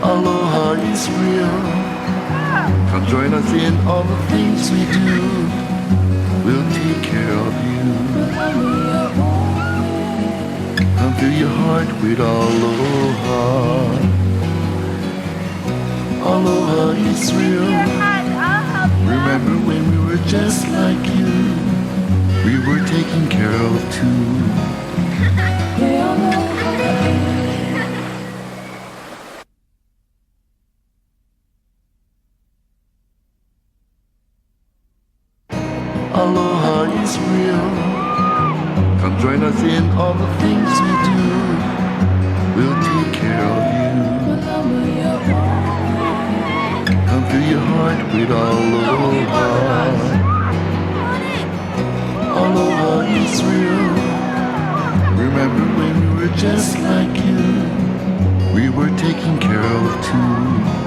Aloha is real. Come join us in all the things we do. We'll take care of you. Come fill your heart with aloha. Aloha is real. Remember when we were just like you. We were taken care of too. Aloha is real. Come join us in all the things we do. We'll take care of you. Come fill your heart with aloha. Aloha is real. Remember when we were just like you. We were taken care of too.